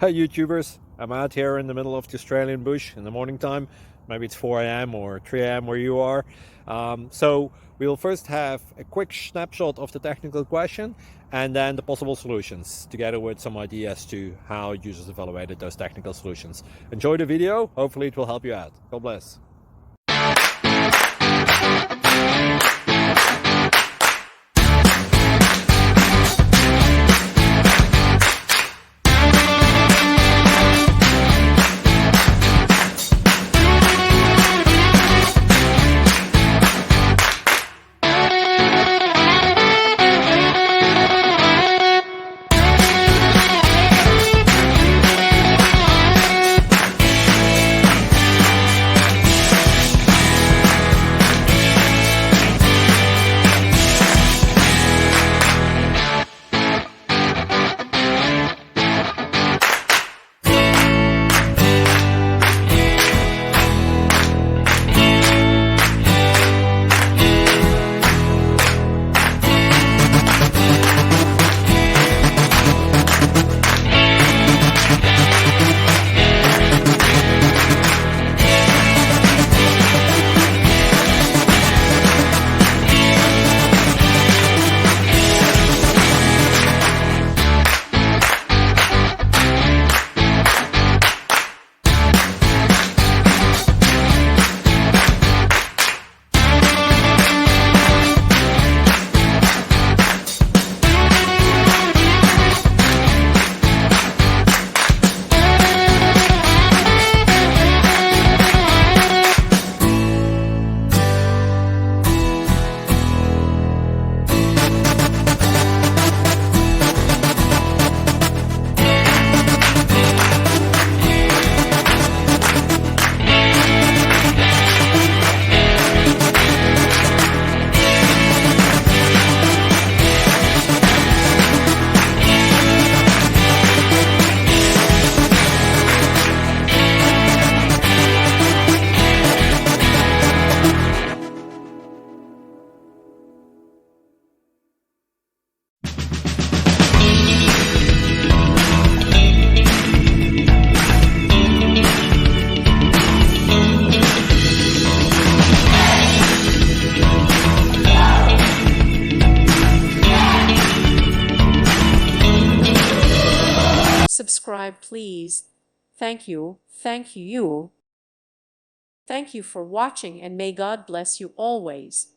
Hi YouTubers, I'm out here in the middle of the Australian bush in the morning time. Maybe it's 4 a.m. or 3 a.m. where you are. So we'll first have a quick snapshot of the technical question and then the possible solutions, together with some ideas to how users evaluated those technical solutions. Enjoy the video, hopefully it will help you out. God bless. Subscribe, please. Thank you. Thank you. Thank you for watching, and may God bless you always.